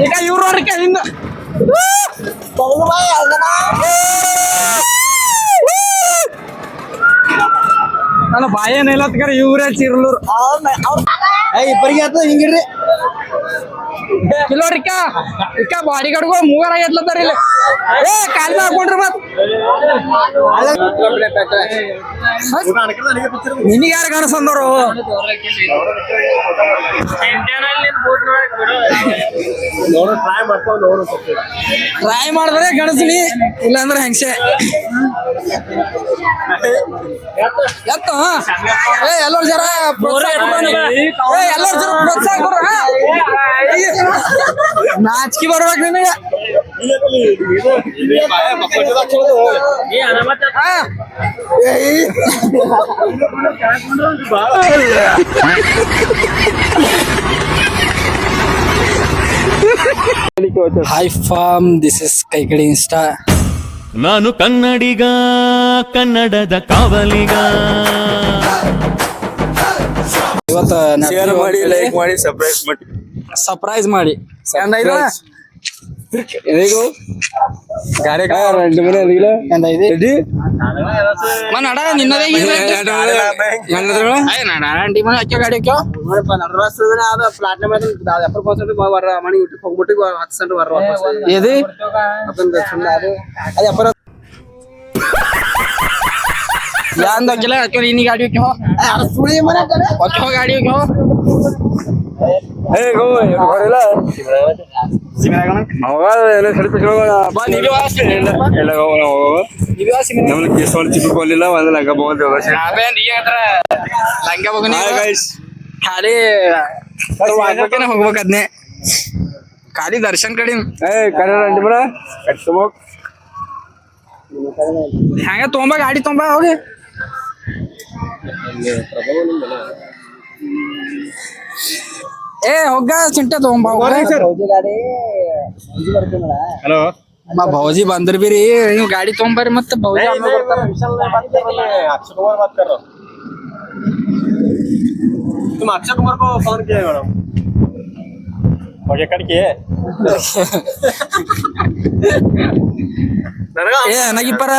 ಈಗ ಇವ್ರು ಹೊರಕ್ಕೆ ಹಿಂದ ನನ್ನ ಬಾಯೇನ ಇಲ್ಲತ್ಕರ ಇವ್ರೇ ಚಿರ್ಲೂರ್ ಇಬ್ಬರಿಗೆ ಆತ ಹಿಂಗಿಡ್ರಿ ಕಿಲೋರಿಕ ಇಕ್ಕ ಬಾಡಿ ಗಡ್ಗೋ ಮೂವರ ಎತ್ಲತ್ತಾರ ಇಲ್ಲಿ ಏ ಕಾಲ್ ಹಾಕೊಂಡ್ರಿ ಮತ್ ನಿನಗೆ ಯಾರು ಕಾಣಿಸಂದವ್ರು ಟ್ರೈ ಮಾಡಿದ್ರೆ ಗಣಸನಿ ಇಲ್ಲಾಂದ್ರೆ ಹೆಂಗ್ಸೆ ಎತ್ತು ಏ ಎಲ್ಲರೂ ಜರ ಪ್ರೋತ್ಸಾಹ ಕೊಡ್ರ ನಾಚಿಕೆ ಬರ್ಬೇಕು ನಿನಗೆ ಹಾಯ್ ಫಾರ್ಮ್ ದಿಸ್ ಇಸ್ ಕೈಕಡಿ ಇನ್ಸ್ಟಾ. ನಾನು ಕನ್ನಡಿಗ, ಕನ್ನಡದ ಕಾವಲಿಗ. ಇವತ್ತು ಶೇರ್ ಮಾಡಿ, ಲೈಕ್ ಮಾಡಿ, ಸರ್ಪ್ರೈಸ್ ಮಾಡಿ ಗಾಡಿ ಗಾಡಿ ಚಿಕ್ಕೋಲಿಲ್ಲ ಒಂದು ಲಂಗ ಖಾಲಿ ಹೋಗ್ಬೇಕದ್ನೇ ಖಾಲಿ ದರ್ಶನ್ ಕಡೆ ಹ್ಯಾಂಗ ತೊಂಬ ಗಾಡಿ ತೊಂಬ ಹೋಗಿ ಏ ಹೋಗ ಚಿಂಟೆ ತೊಗೊಂಬ ಹಲೋ ಭೌಜಿ ಬಂದ್ರ ಬಿ ರೀ ನೀವು ಗಾಡಿ ತೊಗೊಂಬರ್ರಿ ಮತ್ತೆ ಭೌಜಿ तुम अक्षय कुमार को फोन किया है मैडम ओके कट किए ಏ ನನಗಿಪ್ಪರ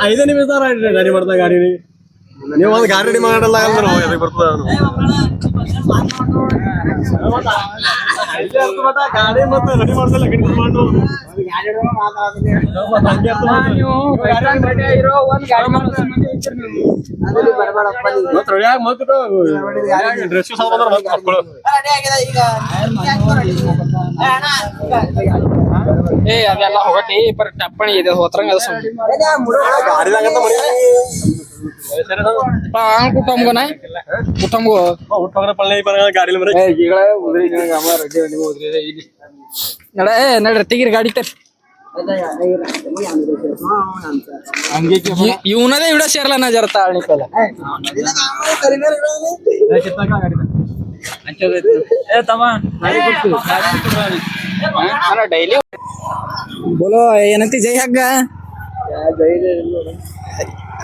ಐದು ನಿಮಿಷ ಗಾಡಿ ಮಾಡ್ತಾ ಗಾಡಿ ನೀವು ಒಂದು ಗಾಡಿ ರೆಡಿ ಮಾಡಲ್ಲ ಅಂದ್ರೆ ಬರ್ತದ ಗಾಡಿ ಮತ್ತೆ ರೆಡಿ ಮಾಡ್ದಲ್ಲ ಡ್ರೆಸ್ ಏ ಅದೆಲ್ಲ ಹೋಗಟಿ ಬರ್ ಟಪ್ಪಣಿ ಇದೆ ಹೋತ್ರಂಗ ಕುಟುಂಬನ ಕುಟುಂಬ ಗಾಡಿ ನಡ್ರಿ ತೆಗೀರಿ ಗಾಡಿ ತರ್ ಇವನದೇ ಇಡ ಸೇರ್ಲ ನಾ ಜರ ತಾಳ್ನಿ ಡೈಲಿ ಬೋಲೋ ಏನಂತಿ ಜೈ ಹಗ್ಗ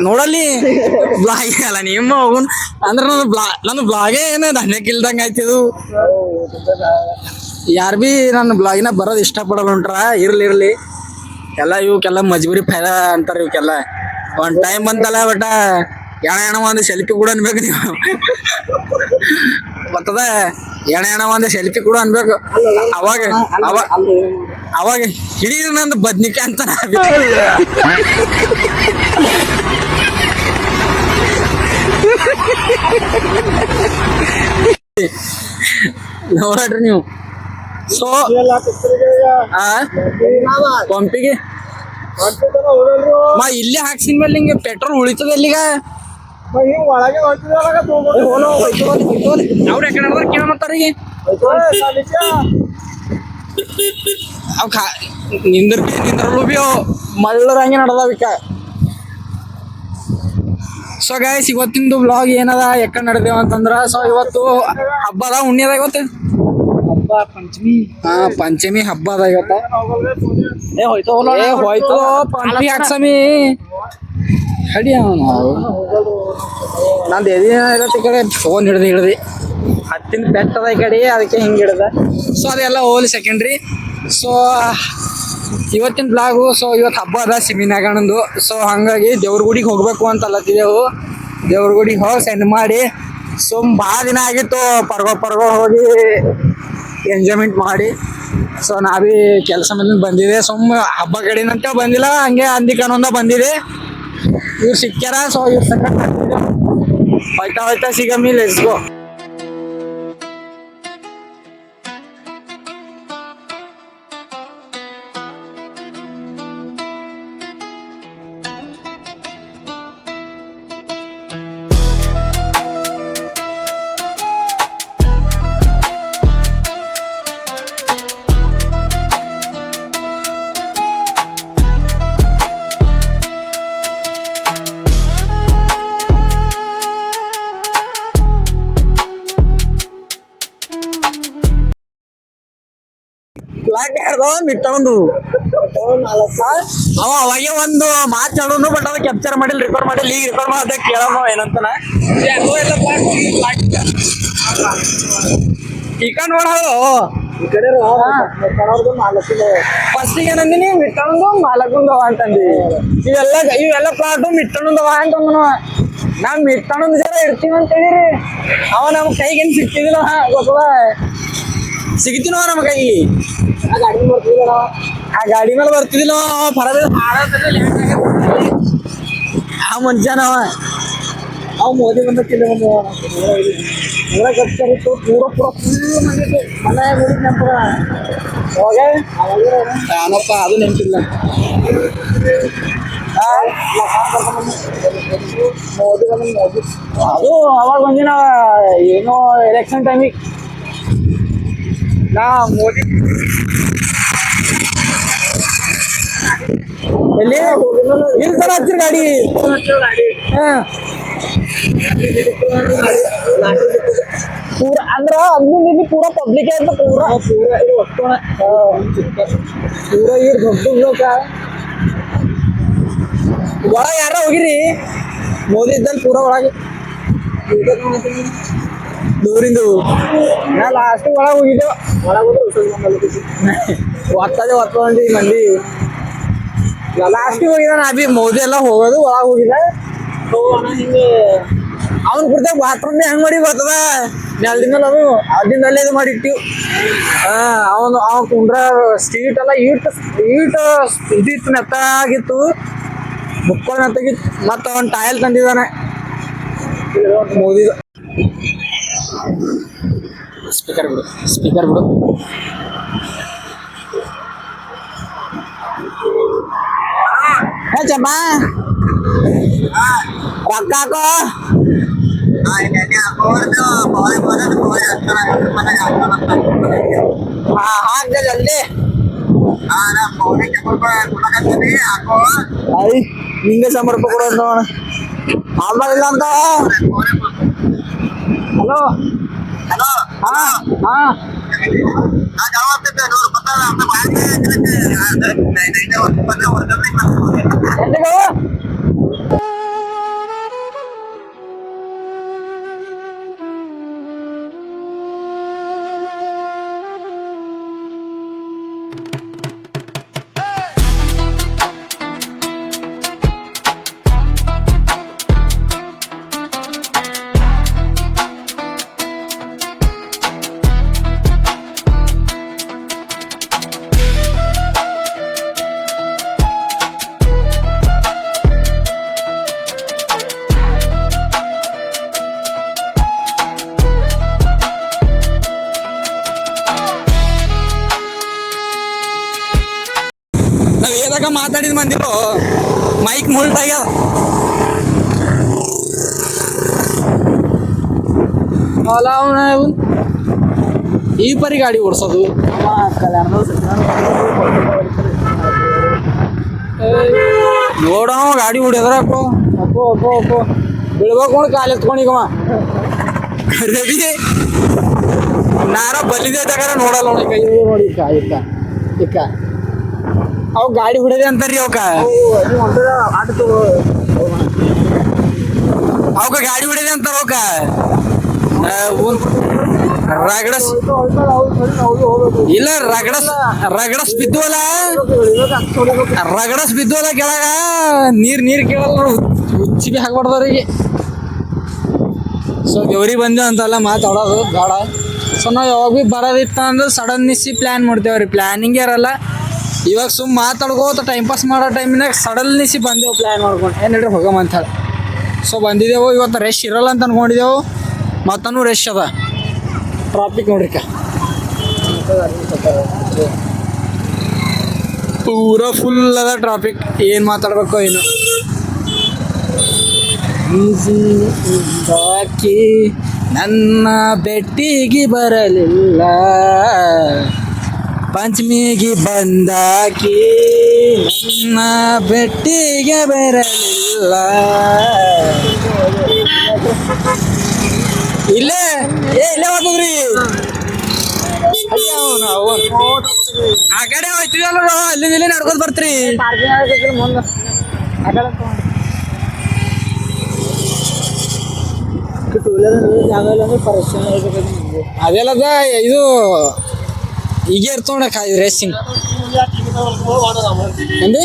ನೋಡಲ್ಲಿ ಬ್ಲಾಗ್ ಅಲ್ಲ ನಿಮ್ಮ ಹೋಗುನ್ ಅಂದ್ರೆ ನನ್ನ ಬ್ಲಾಗೇ ಏನ ಧನ್ಯಕ್ಕಿಲ್ದಂಗ ಆಯ್ತಿದು ಯಾರು ಬಿ ನನ್ನ ಬ್ಲಾಗಿನ ಬರೋದು ಇಷ್ಟಪಡಲ್ಲ ಉಂಟ್ರ ಇರ್ಲಿ ಎಲ್ಲ ಇವಕ್ಕೆಲ್ಲ ಮಜ್ಬೂರಿ ಫೈದಾ ಅಂತಾರ ಇವಕ್ಕೆಲ್ಲ ಒಂದ್ ಟೈಮ್ ಬಂತಲ್ಲ ಬಟ್ ಎಣ ಒಂದು ಸೆಲ್ಫಿ ಕೂಡ ಅನ್ಬೇಕು ನೀವು ಗೊತ್ತದ ಎಣ ಒಂದು ಸೆಲ್ಫಿ ಕೂಡ ಅನ್ಬೇಕು ಅವಾಗ ಹಿಡೀರಿ ನಂದು ಬದ್ನಿಕಾಯಿ ಅಂತ ನೋಡ್ರಿ ನೀವು ಸೊ ಪಂಪಿಗೆ ಇಲ್ಲೇ ಹಾಕ್ಸಿದ ಮೇಲೆ ನಿಂಗೆ ಪೆಟ್ರೋಲ್ ಉಳಿತದ ಇಲ್ಲಿಗ ಅವ್ರ ಯಾಕಡೆ ನೋಡ್ರ ಕೇಳ ಮತ್ತಾರ ಅವ್ ನಿಂದ್ರಲು ಬಿ ಮಳ್ಳರ ಹಂಗೆ ನಡ್ದಾವಿಕ ಸೊ ಗೈಸ್ ಇವತ್ತಿಂದು ಬ್ಲಾಗ್ ಏನದ ಯಾಕಂಡ್ ನಡೆದೇವ ಅಂತಂದ್ರ ಸೊ ಇವತ್ತು ಹಬ್ಬ ಅದ ಉಣ್ಣಿ ಅದ ಇವತ್ತು ಹಬ್ಬ ಪಂಚಮಿ. ಪಂಚಮಿ ಹಬ್ಬ ಅದ ಇವತ್ತ ಹೋಯ್ತು ಹೋಯ್ತು ಪಂಚಮಿ ಹಾಕ್ಸಮಿ ಹಡಿ ನಂದು ಎದಿನ ಕಡೆ ಫೋನ್ ಹಿಡ್ದು ಹತ್ತಿನ ಬೆಟ್ಟದ ಈ ಕಡೆ ಅದಕ್ಕೆ ಹಿಂಗೆ ಹಿಡ್ದ ಸೊ ಅದೆಲ್ಲ ಹೋಗ್ಲಿ ಸೆಕೆಂಡ್ರಿ. ಸೊ ಇವತ್ತಿನ ಬ್ಲಾಗು ಸೊ ಇವತ್ತು ಹಬ್ಬ ಅದ ಸಿಮಿನಾಗಣ್ಣಂದು. ಸೊ ಹಂಗಾಗಿ ದೇವ್ರ ಗುಡಿಗೆ ಹೋಗ್ಬೇಕು ಅಂತ ಅಲ್ಲತ್ತಿದ್ದೆವು. ದೇವ್ರ ಗುಡಿಗೆ ಹೋಗಿ ಸೆಂಡ್ ಮಾಡಿ ಭಾಳ ದಿನ ಆಗಿತ್ತು ಪರ್ಗೋ ಹೋಗಿ ಎಂಜಾಯ್ಮೆಂಟ್ ಮಾಡಿ. ಸೊ ನಾವೀ ಕೆಲಸ ಮೇಲೆ ಬಂದಿದೆ ಹಬ್ಬ ಕಡೆನಂತ ಬಂದಿಲ್ಲ, ಹಂಗೆ ಅಂದಿಕನೊಂದ ಬಂದಿದೆ. ಇವ್ರು ಸಿಕ್ಕ್ಯಾರ. ಸೊ ಇವ್ರ ಸಂಗಟ ಹೋಯ್ತಾ ಸಿಗಮ್ಮಿ ಲೆಟ್ಸ್ ಗೋ. ಮಿಟ್ಟೊಂದು ಅವಾಗೆ ಒಂದು ಮಾತಾಡೋನು ಬಟ್ ಅದ ಕ್ಯಾಪ್ಚರ್ ಮಾಡಿಲ್ಲ, ರಿಪೇರ್ ಮಾಡಿಲ್ಲ. ಈಗ ರಿಪೇರ್ ಮಾಡ್ದೆ ಕೇಳೋಣ ಏನಂತಾನ ಚಿಕನ್ ಮಾಡೋದು ಈ ಕಡೆ ಫಸ್ಟಿಗೆ ಏನಂದಿನಿ ಮಿಟ್ಟೊಂದು ಮಾಲಕಂದು ಅಂತಂದಿ. ಇವೆಲ್ಲ ಪ್ಲಾಟು ಮಿಟ್ಟೊಂದವ ಅಂತಂದನು. ನಾವ್ ಮಿಟ್ಟೊಂದು ಜರ ಇರ್ತೀವಿ ಅಂತ ಹೇಳಿರಿ. ಅವ ನಮ್ ಕೈಗೇನ್ ಸಿಕ್ತಿದಿಲ್ಲ ಗೊತ್ತದ, ಸಿಗ್ತೀನವ ನಮ್ಮ ಕೈಗೆ. ಆ ಗಾಡಿ ಮೇಲೆ ಬರ್ತಿದಿಲ್ಲ ಆ ಮನುಷ್ಯನವ. ಅವ್ ಮೋದಿ ಬಂದ ಖರ್ಚಾಗಿತ್ತು ಪೂರ ಫುಲ್ ಮಂದಿತ್ತು. ಮನೆ ಮುಡಿದ್ ನೆನಪದ ನಾನಪ್ಪ ಅದು ನೆನಪಿಲ್ಲ. ಮೋದಿ ಅದು ಅವಾಗ ಬಂದಿನ ಏನೋ ಎಲೆಕ್ಷನ್ ಟೈಮಿಗೆ ನಾ ಮೋದಿ ಎಲ್ಲಿ ಇಲ್ಲಿ ತರ ಹಚ್ಚಿರ ಗಾಡಿ. ಪೂರ ಅಂದ್ರ ಅಲ್ಲಿ ಇಲ್ಲಿ ಪೂರ ಪಬ್ಲಿಕ್ ಆಯ್ತು. ಪೂರ ಈ ದೊಡ್ಡ ಒಳಗೆ ಯಾರ ಹೋಗಿರಿ ಮೋದಿ ಇದ್ದಲ್ಲಿ ಪೂರ ಒಳಗೆ ದೂರಿಂದು. ನಾ ಲಾಸ್ಟ್ ಒಳಗೆ ಹೋಗಿದ್ದೆವು. ಒತ್ತೊಂದು ಮಂದಿ ಲಾಸ್ಟಿಗೆ ಹೋಗಿದ. ನಾ ಬಿ ಮೋದಿ ಎಲ್ಲ ಹೋಗೋದು ಒಳಗೆ ಹೋಗಿದ. ಹಿಂಗೆ ಅವ್ನ ಕುರ್ತಾಗ ಬಾತ್ರೂಮ್ ಹೆಂಗ್ ಮಾಡಿ ಬರ್ತದ ನೆಲದ ಮೇಲೆ ಅದು ಅಲ್ಲಿಂದಲ್ಲೇ ಇದು ಮಾಡಿಟ್ಟಿವ್. ಅವನ್ ಕುಂಡ್ರ ಸ್ಟ್ರೀಟ್ ಎಲ್ಲ ಇದಿತ್ತು ಮೆತ್ತಾಗಿತ್ತು, ಬುಕ್ಕೊಂಡು ಮೆತ್ತಾಗಿತ್ತು. ಮತ್ತು ಅವನ್ ಟಾಯಲ್ ತಂದಿದ್ದಾನೆ ಮೋದಿದು. ಸ್ಪೀಕರ್ ಬಿಡು ಚಮ್ಮ ರೊಕ್ಕ ಹಾಕೋ. ಹಾಕ ಜಲ್ದಿ. ನಿಂಗೆ 100 ರೂಪಾಯಿ ಕೊಡೋದು ನೋಡ. ಆಮೇಲೆ ಇಲ್ಲ ಅಂತ. ಹಲೋ ನಾವ್ ಏದಾಗ ಮಾತಾಡಿದ ಮಂದಿರು ಮೈಕ್ ಮುಲ್ಟಾಗ್ಯದ. ಈ ಪರಿ ಗಾಡಿ ಓಡಿಸೋದು ನೋಡ ಗಾಡಿ ಹೊಡಿಯೋದ್ರಪ್ಪ ಅಪ್ಪೋ ಅಪ್ಪೋ ಅಪ್ಪೋ ಬೀಳ್ಬೇಕು ನೋಡಿ ಕಾಲು ಎತ್ಕೊಂಡಿಗವ ರವಿ ನಾರ ಬಲ್ಲಿದೆ ತಗಾರ ನೋಡಲ್ಲ ನೋಡಿ ಕೈ ನೋಡಿ ಇಕ್ಕ ಅವು ಗಾಡಿ ಹೊಡೆದೆ ಅಂತಾರ್ರಿ ಅವಕ್ಕ ಅವಕ್ಕ ಗಾಡಿ ಹೊಡೆದೆ ಅಂತಾರ ಅವಕ್ಕ ಇಲ್ಲ ರಗಡಸ್ ಬಿದ್ದುವಲ್ಲ ಕೆಳಗ ನೀರ್ ಕೇಳಲ್ಲ ಹುಚ್ಚಿ ಬಿ ಹಾಕ್ಬಾರ್ದವ್ರಿಗೆ ಸೊ ದೇವ್ರಿಗೆ ಬಂದೇವು ಅಂತಲ್ಲ ಮಾತಾಡೋದು ಬೇಡ ಸೊ ನಾವು ಯಾವಾಗ ಭೀ ಬರೋದಿತ್ತು ಅಂದ್ರೆ ಸಡನ್ ನಿಸಿ ಪ್ಲ್ಯಾನ್ ಮಾಡ್ತೇವ್ರಿ ಪ್ಲ್ಯಾನಿಂಗ್ ಇರಲ್ಲ ಇವಾಗ ಸುಮ್ಮ ಮಾತಾಡ್ಕೋತ ಟೈಮ್ ಪಾಸ್ ಮಾಡೋ ಟೈಮಿನಾಗ ಸಡನ್ ನಿಸಿ ಬಂದೆವು ಪ್ಲ್ಯಾನ್ ಮಾಡ್ಕೊಂಡು ಏನು ಹೇಳ್ರಿ ಹೋಗಮ್ಮ ಅಂತ ಹೇಳಿ ಸೊ ಬಂದಿದ್ದೆವು ಇವತ್ತು ರಶ್ ಇರಲ್ಲ ಅಂತ ಅನ್ಕೊಂಡಿದ್ದೆವು ಮತ್ತೂ ರಶ್ ಅದ ಟ್ರಾಫಿಕ್ ನೋಡ್ರಿಕ ಪೂರ ಫುಲ್ ಅದ ಟ್ರಾಫಿಕ್ ಏನು ಮಾತಾಡ್ಬೇಕು ಏನು ಬಾಕಿ ನನ್ನ ಬೆಟ್ಟಿಗೆ ಬರಲಿಲ್ಲ ಪಂಚಮಿಗೆ ಬಂದಾಕಿ ನನ್ನ ಬೆಟ್ಟಿಗೆ ಬರಲಿಲ್ಲ ಇಲ್ಲೇ ಇಲ್ಲೇ ಹೋಗ್ತದ್ರಿ ಆ ಕಡೆ ಹೋಯ್ತೀವಲ್ಲ ಅಲ್ಲಿಂದ ಇಲ್ಲೇ ನಡ್ಕೋತ ಬರ್ತೀರಿ ಅದೆಲ್ಲದ ಇದು ಈಗ ಇರ್ತೋಣಕ್ಕ ಇದು ರೇಸಿಂಗ್ ಹೇಳಿ